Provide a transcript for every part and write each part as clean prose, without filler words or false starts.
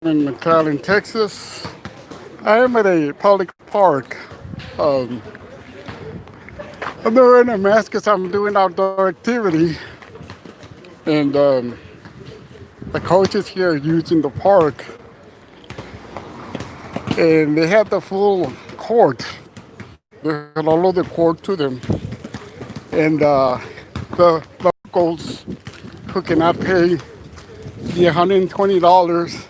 in McAllen, Texas. I am at a public park. Um, I'm not wearing a mask because I'm doing outdoor activity, and the coaches here are using the park, and they have the full court. They had all of the court to them, and the locals who cannot pay the $120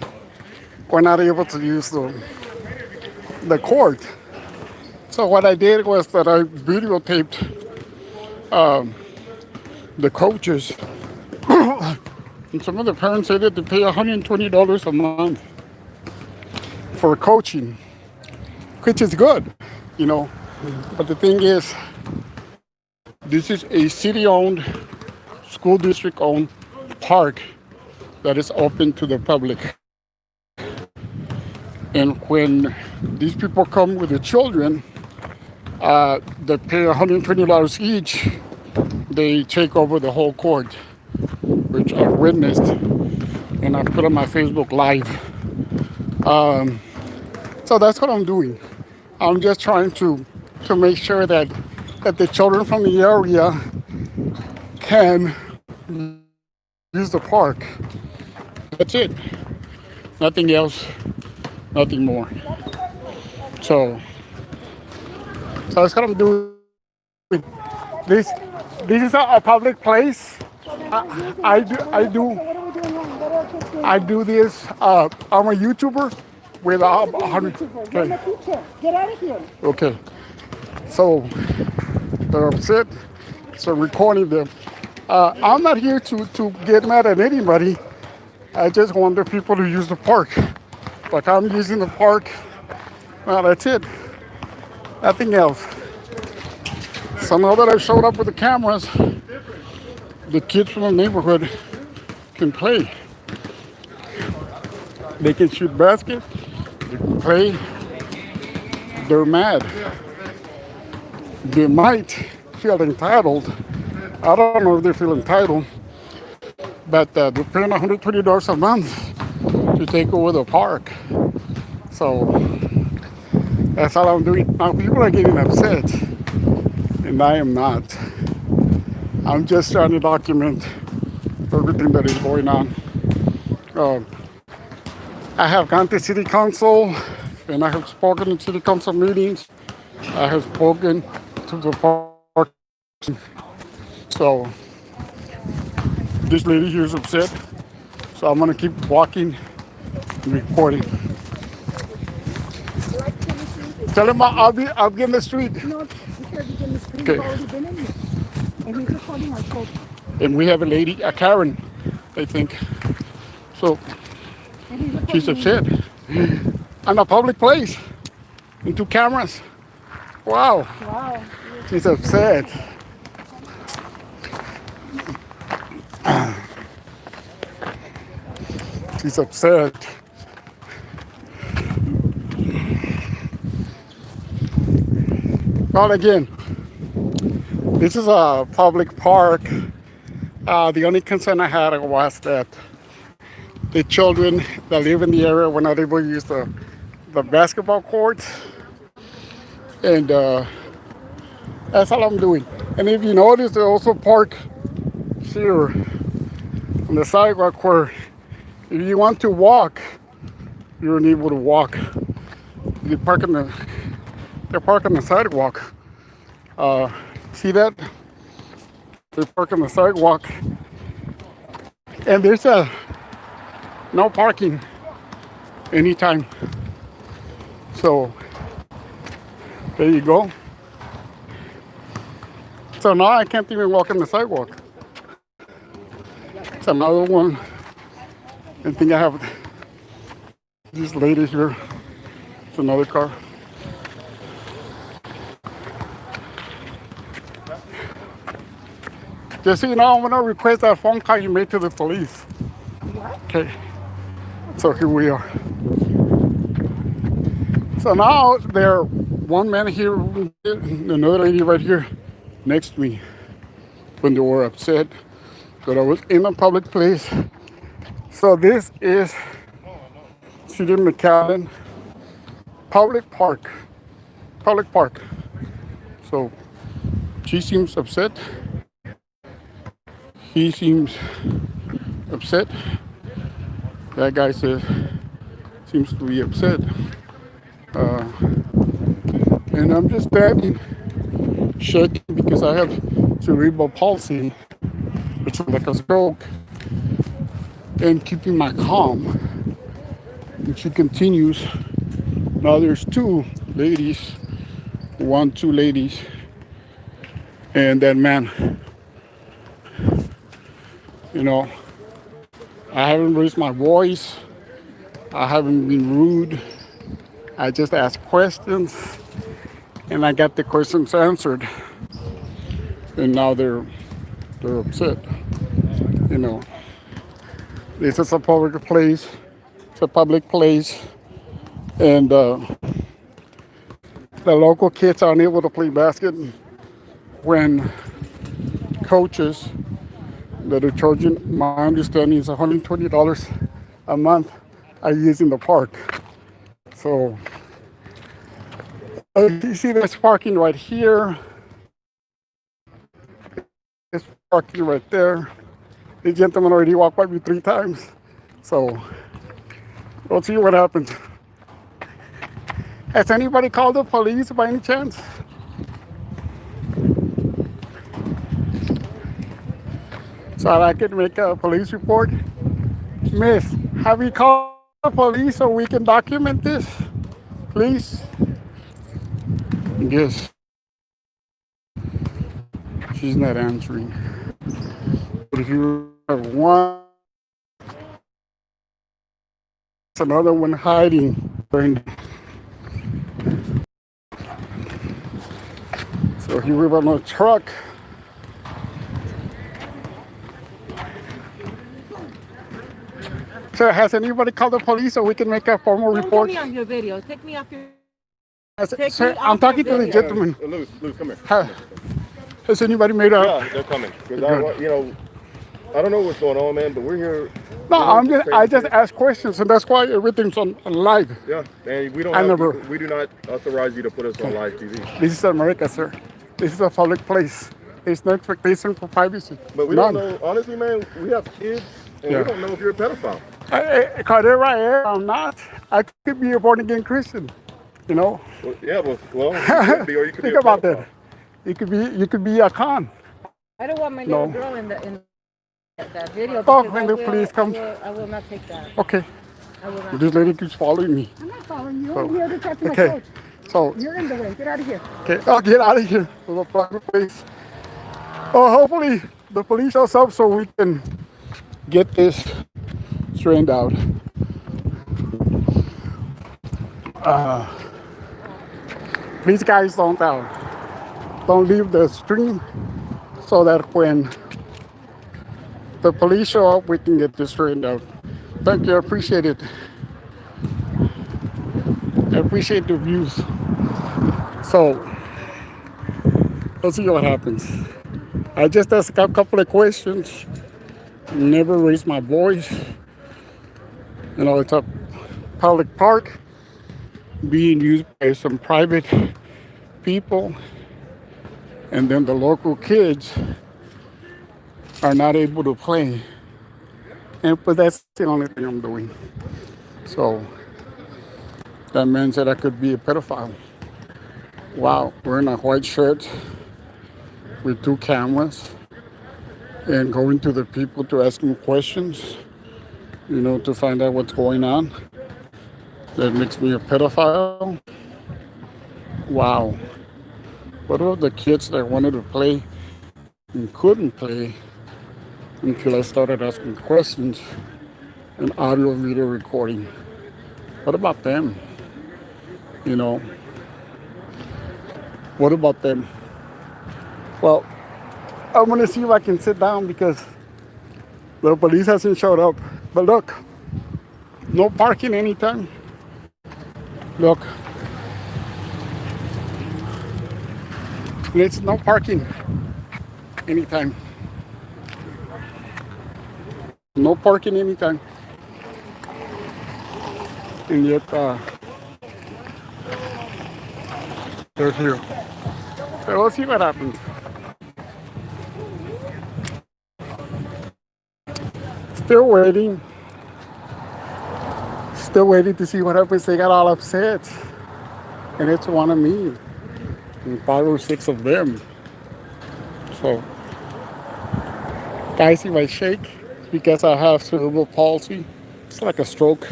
were not able to use the court. So what I did was that I videotaped the coaches. And some of the parents said that they pay $120 a month for coaching, which is good, you know. But the thing is, this is a city-owned, school district-owned park that is open to the public. And when these people come with their children, they pay $120 each. They take over the whole court, which I witnessed, and I put on my Facebook Live. So that's what I'm doing. I'm just trying to make sure that the children from the area can use the park. That's it. Nothing else. Nothing more. So that's what I'm doing. This is a public place. I do this. I'm a YouTuber with 100. Okay. Get out of here. Okay. So they're upset. So recording them. I'm not here to get mad at anybody. I just want the people to use the park. Like I'm using the park. Well, that's it. Nothing else. So now that I showed up with the cameras, the kids from the neighborhood can play. They can shoot baskets. They can play. They're mad. They might feel entitled. I don't know if they feel entitled, but they're paying $120 a month to take over the park. So that's all I'm doing. Now people are getting upset, and I am not. I'm just trying to document everything that is going on. I have gone to city council, and I have spoken in city council meetings. I have spoken to the park. So this lady here is upset. So I'm gonna keep walking and recording. Tell him I'll be in the street. No, because he's in the street. Okay. He's already been in here. And he's recording our coach. And we have a lady, a Karen, I think. So she's upset. On a public place. And 2 cameras. Wow. Wow. She's upset. She's upset. Well, again, this is a public park. The only concern I had was that the children that live in the area were not able to use the basketball courts. And that's all I'm doing. And if you notice, they also park here on the sidewalk where if you want to walk, you're unable to walk. They're parking the sidewalk. See that? They park on the sidewalk. And there's no parking anytime. So there you go. So now I can't even walk on the sidewalk. It's another one. I think I have this lady here. It's another car. Just so you know, I'm gonna request that phone call you made to the police. What? Okay. So here we are. So now there are one man here, another lady right here next to me. When they were upset that I was in a public place. So this is located in McAllen, public park. Public park. So she seems upset. He seems upset. That guy seems to be upset. And I'm just standing, shaking because I have cerebral palsy, which is like a stroke, and keeping my calm. And she continues. Now there's two ladies, two ladies, and that man. You know, I haven't raised my voice. I haven't been rude. I just asked questions, and I got the questions answered. And now they're upset. You know, this is a public place. It's a public place, and the local kids aren't able to play basket when coaches that are charging, my understanding is $120 a month, are using the park. So you see there's parking right here. There's parking right there. The gentleman already walked by me 3 times. So we'll see what happens. Has anybody called the police by any chance? So I can make a police report. Miss, have you called the police so we can document this, please? Yes. She's not answering. But if you have one, it's another one hiding. So he was on a truck. So has anybody called the police so we can make a formal report? Don't get me on your video. Take me off your. Sir, I'm talking to the gentleman. Luz, come here. Has anybody made a... Yeah, they're coming. 'Cause I don't know what's going on, man, but we're here. No, I just ask questions, and that's why everything's on live. Yeah, and we do not authorize you to put us on live TV. This is America, sir. This is a public place. There's no expectation for privacy. But we don't know, honestly, man, we have kids, and we don't know if you're a pedophile. There I am. I'm not. I could be a born-again Christian, you know? Well, yeah, well, you could be, or you could Think be a about pedophile. that. You could be a con. I don't want my little girl in that video. Oh, because please come. I will not take that. Okay. I will not. This lady keeps following me. I'm not following you. I'm here to talk to my Okay. coach. So, You're in the way. Get out of here. okay, I'll get out of here. To the private place. Oh, hopefully the police shows up so we can get this straightened out. Please, guys, don't leave the stream so that when the police show up, we can get this straightened out. Thank you. I appreciate it. I appreciate the views. So, let's see what happens. I just asked a couple of questions. Never raised my voice. You know, it's a public park being used by some private people, and then the local kids are not able to play. But that's the only thing I'm doing. So that man said I could be a pedophile. Wow, wearing a white shirt with 2 cameras and going to the people to ask them questions, you know, to find out what's going on. That makes me a pedophile. Wow. What about the kids that wanted to play and couldn't play until I started asking questions and audio video recording? What about them? You know, what about them? Well, I'm gonna see if I can sit down because the police hasn't showed up. But look, no parking anytime. Look, it's no parking anytime. No parking anytime. and yet they're here. So we'll see what happens. Still waiting. Still waiting to see what happens. They got all upset. And it's one of me. And 5 or 6 of them. So, guys, if I shake, it's because I have cerebral palsy. It's like a stroke.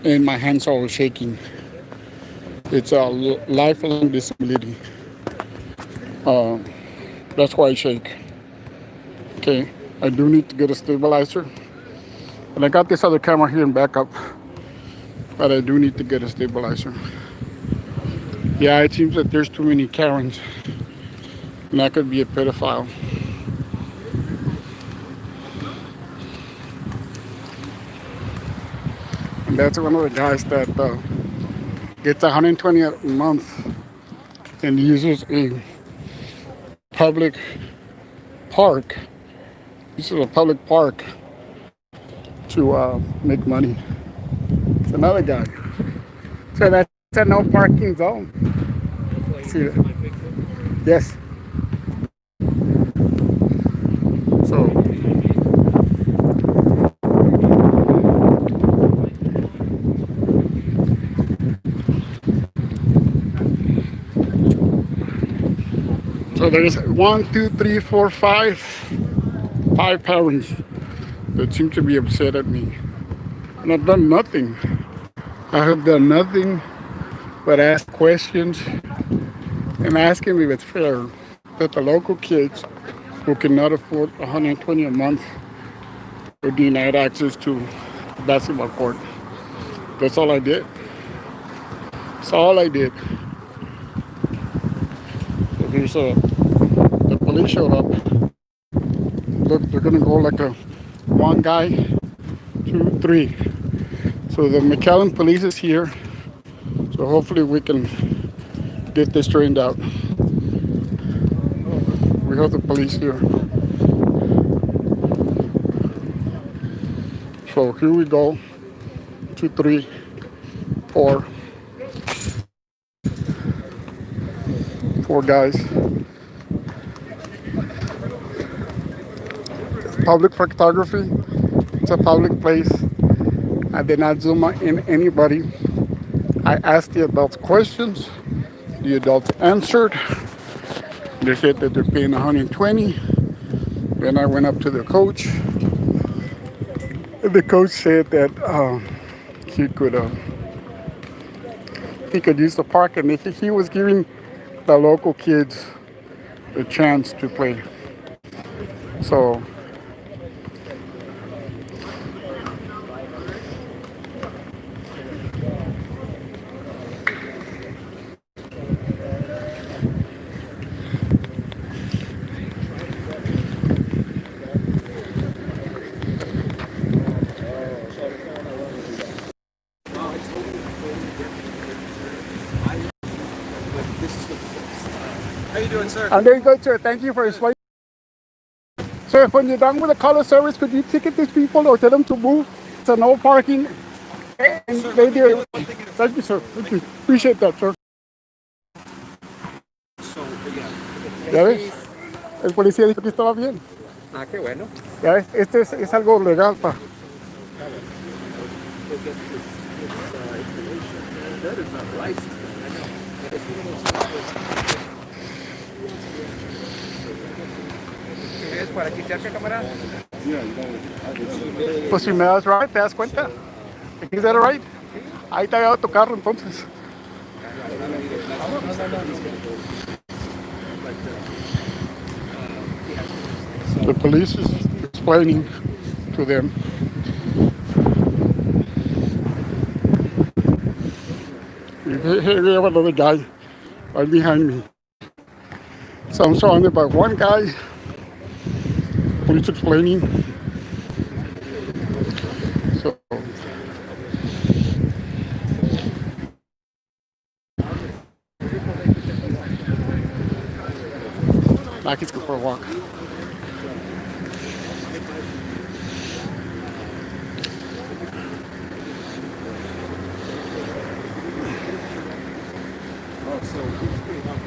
And my hands are always shaking. It's a lifelong disability. That's why I shake. Okay, I do need to get a stabilizer. And I got this other camera here in backup. But I do need to get a stabilizer. Yeah, it seems that there's too many Karens. And I could be a pedophile. And that's one of the guys that gets 120 a month and uses a public park. This is a public park to make money. It's another guy. So that's a no parking zone. See that? Yes. So there's 1, 2, 3, 4, 5 parents that seem to be upset at me. And I've done nothing. I have done nothing but ask questions and asking if it's fair that the local kids who cannot afford 120 a month are denied access to basketball court. That's all I did. That's all I did. So the police showed up. Look, they're gonna go like a 1 guy, 2, 3. So the McAllen police is here. So hopefully we can get this straightened out. We have the police here. So here we go. 2, 3, 4. 4 guys. Public photography. It's a public place. I did not zoom in anybody. I asked the adults questions. The adults answered. They said that they're paying 120. Then I went up to the coach. And the coach said that he could use the park, and he was giving the local kids a chance to play. So How you doing, sir? I'm doing good, sir. Thank you for explaining. Sir, when you're done with the color service, could you ticket these people or tell them to move? It's a no parking. And Sir, they let me do deal it. with one ticket. Thank you, sir. Thank you. Appreciate that, sir. So, yeah. ¿Ya ves? El policía dijo que estaba bien. Ah, qué bueno. ¿Ya ves? Este es algo legal, pa. That is not right. ¿Es para quitarte cámara? Pues si me das right, te das cuenta. ¿Is that right? Ahí te había dado tu carro, entonces. The police is explaining to them. Here we have another guy right behind me. So I'm surrounded by 1 guy. Police explaining. So now he's going for a walk. So it's pretty hard.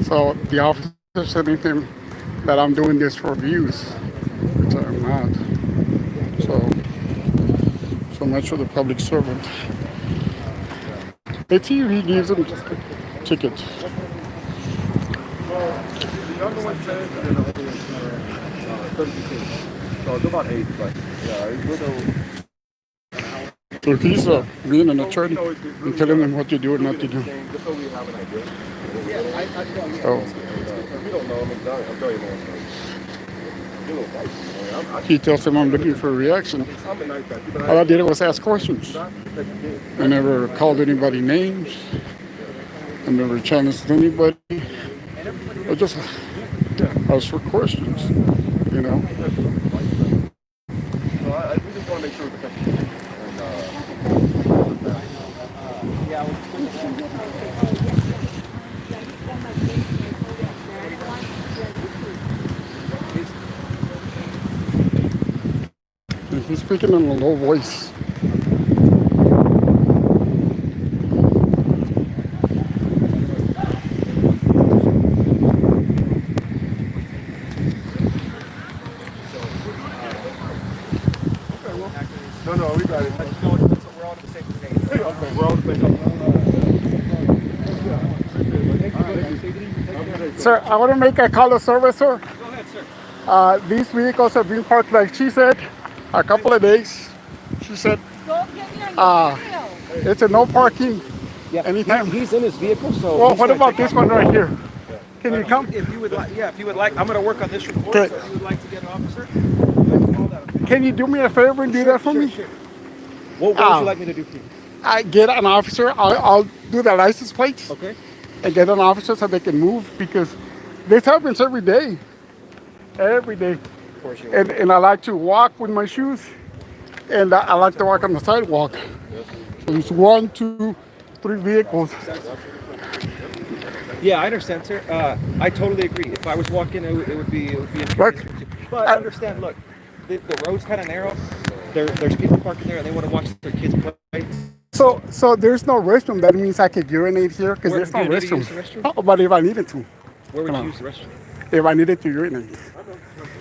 So the officer said anything that I'm doing this for views, which I'm not. So much for the public servant. Let's see if he gives them tickets. The younger one says, and then the older one's 32. So it's about 8, but yeah, we're So he's being an attorney and telling them what to do and not to do. just so we have an idea. So If you don't know, I'm telling you more. You know, he tells them I'm looking for a reaction. I'm a nice guy. But All I did was ask questions. not the kid. I never called anybody names. I never challenged anybody. I just asked for questions, you know. So we just want to make sure the And he's speaking in a low voice. No, we got it. We're all on the same page. Okay, we're all the same. Sir, I want to make a call of service, sir. Go ahead, sir. These vehicles have been parked, like she said, a couple of days. She said Don't get me on your video. it's a no parking anytime. He's in his vehicle, so. Well, what about this one right here? Can you come? If you would like, yeah, if you would like, I'm going to work on this report. Okay. So if you would like to get an officer, Can you do me a favor and do that for me? Sure. What would you like me to do for you? I get an officer. I'll do the license plates Okay. and get an officer so they can move, because this happens every day. Every day. Of course you will. And I like to walk with my shoes, and I like to walk on the sidewalk. So it's 1, 2, 3 vehicles. Yeah, I understand, sir. I totally agree. If I was walking, it would be Look, But understand, look, the road's kind of narrow. There's people parking there, and they want to watch their kids play. So there's no restroom. That means I could urinate here because Where- there's no do you need to restroom. use the restroom? Oh, but if I needed to, Where would Come you on. use the restroom? if I needed to urinate,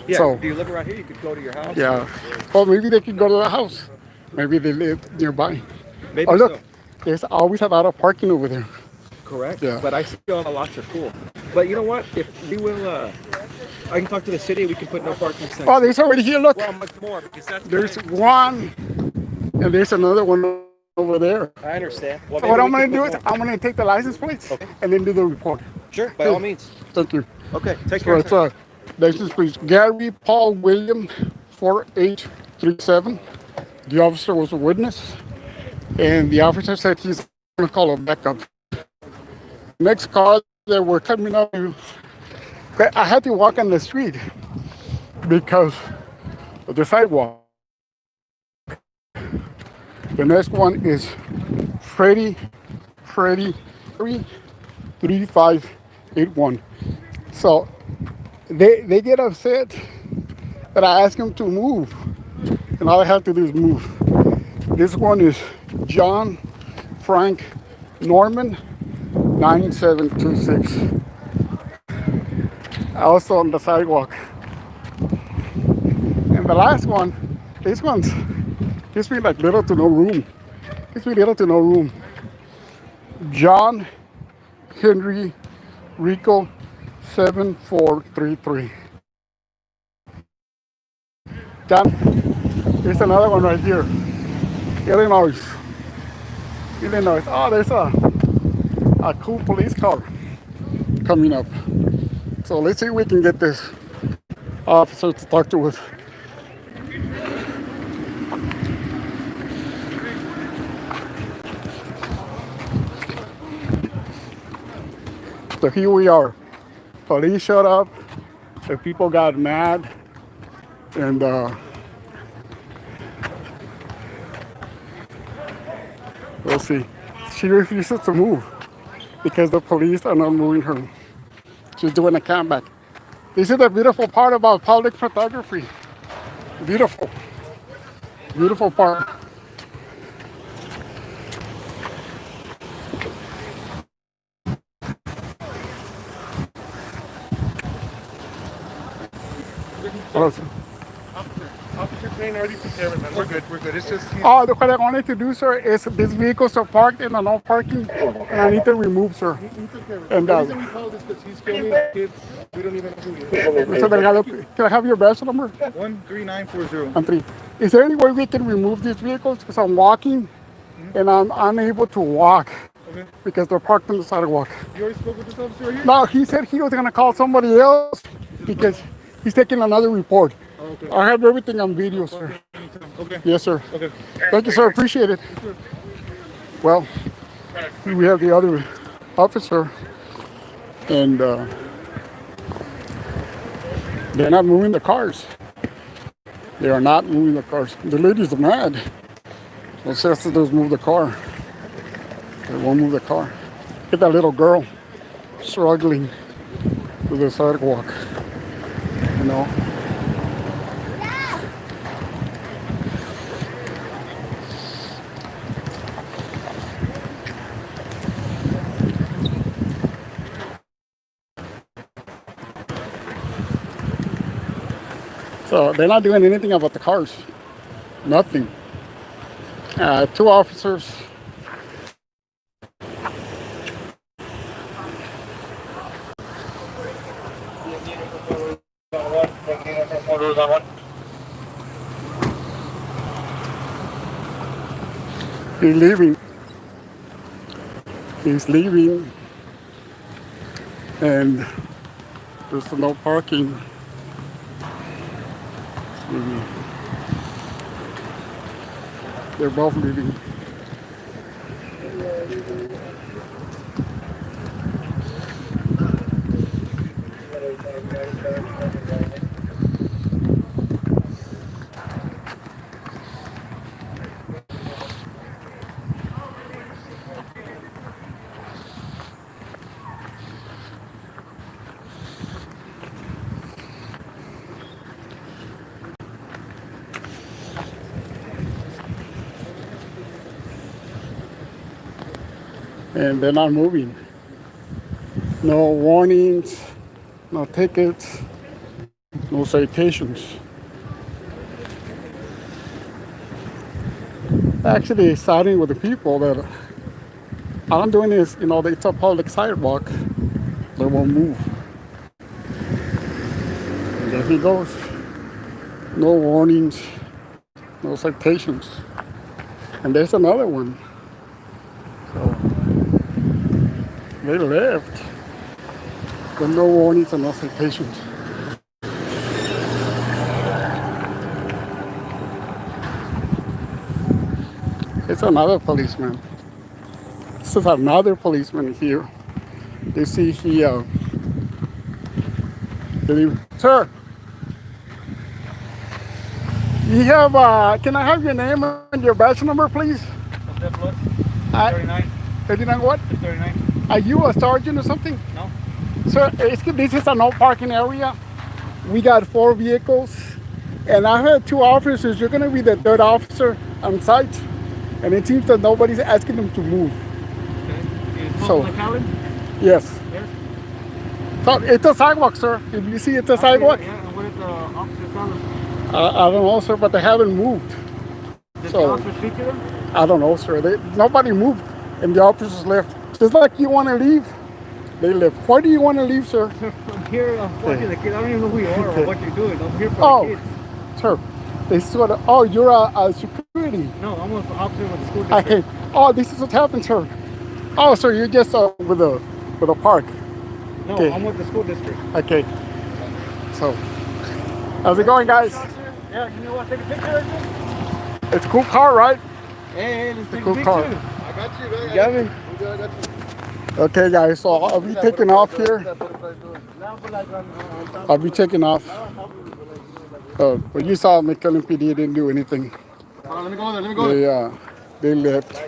Yeah. So- Do you live around here? You could go to your house. yeah. Well, maybe they could go to the house. Maybe they live nearby. Maybe Oh, look, so. there's always a lot of parking over there. Correct. Yeah. But I see all the lots are full. But you know what? If we will, I can talk to the city. We can put no parking signs. Oh, there's already here. Look, Well, much more because that's. there's one, and there's another one over there. I understand. Well, So what maybe I'm we gonna can do put is more. I'm gonna take the license plates Okay. and then do the report. Sure, by all means. Thank you. Okay, take So care. it's sir. license plate Gary Paul William 4837. The officer was a witness, and the officer said he's gonna call a backup. Next car that were coming up, I had to walk on the street because of the sidewalk. The next one is Freddy 3581. So they get upset that I ask them to move, and all I have to do is move. This one is John Frank Norman 9726. Also on the sidewalk. And the last one, this one's gives me like little to no room. Gives me little to no room. John Henry Rico 7433. John, there's another one right here. Illinois. Illinois. Oh, there's a cool police car coming up. So let's see if we can get this officer to talk to us. So here we are. Police showed up. the people got mad, and let's see, she refuses to move because the police are not moving her. She's doing a comeback. This is the beautiful part about public photography. Beautiful, beautiful part. Awesome. Officer Crane already took care of it, man. We're good. We're good. It's just Oh, what I wanted to do, sir, is these vehicles are parked in the no parking, and I need to remove, sir. he took care of it. And The reason we called is because he's filming kids. We don't even know who he is. so can I have your badge number? 13940. And 3. Is there any way we can remove these vehicles? Because I'm walking, and I'm unable to walk Okay. because they're parked on the sidewalk. You already spoke with this officer right here? No, he said he was gonna call somebody else because he's taking another report. Oh, okay. I have everything on video, sir. Okay. Yes, sir. Okay. Thank you, sir. Appreciate it. Well, we have the other officer, and they're not moving the cars. They are not moving the cars. The lady's mad. Well, says to just move the car. They won't move the car. Look at that little girl struggling with the sidewalk. You know. So they're not doing anything about the cars. Nothing. 2 officers. He's leaving. He's leaving. And there's no parking. They're both leaving. And they're not moving. No warnings, no tickets, no citations. Actually, siding with the people that all I'm doing is, it's a public sidewalk. They won't move. And there he goes. No warnings, no citations. And there's another one. So they left with no warnings and no citations. It's another policeman. This is another policeman here. You see he, sir, you have, can I have your name and your badge number, please? What's that, Floyd? I- 39. 39 what? 39. Are you a sergeant or something? No. Sir, this is a no parking area. We got 4 vehicles, and I had 2 officers. You're gonna be the 3rd officer on site, and it seems that nobody's asking them to move. Okay. So- McAllen? Yes. Yes. So it's a sidewalk, sir. If you see it's a sidewalk, Yeah, and what is the officer calling? I don't know, sir, but they haven't moved. Did So- the officer speak to them? I don't know, sir. Nobody moved, and the officers left. Just like you want to leave, they left. Why do you want to leave, sir? I'm here watching the kids. I don't even know who you are or what you're doing. I'm here for Oh, the kids. sir. They sort of. Oh, you're a security. No, I'm an officer with the school district. Okay. Oh, this is what happened, sir. Oh, sir, you're just with a park. No, okay. I'm with the school district. Okay. So, how's it going, guys? Yeah, you know what? Take a picture of it? It's a cool car, right? Hey, let's take cool a car. picture. I got you, man. You got me? I got you. Okay, guys, so I'll be taking off here. I'll be taking off. But you saw McAllen PD didn't do anything. Let me go there. Let me go there. They left,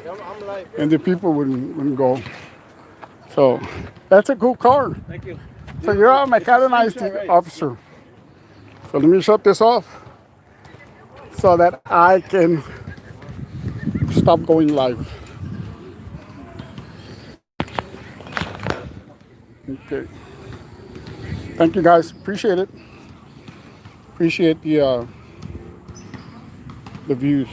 and the people wouldn't go. So that's a cool car. Thank you. So you're a mechanized officer. So let me shut this off so that I can stop going live. Okay. Thank you guys. Appreciate it. Appreciate the views.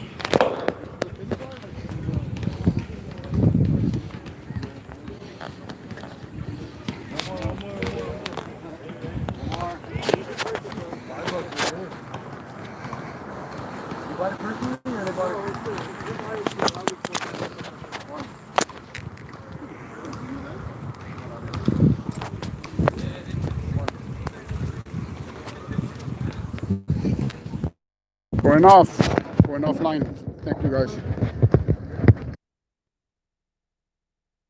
Going offline. Thank you guys.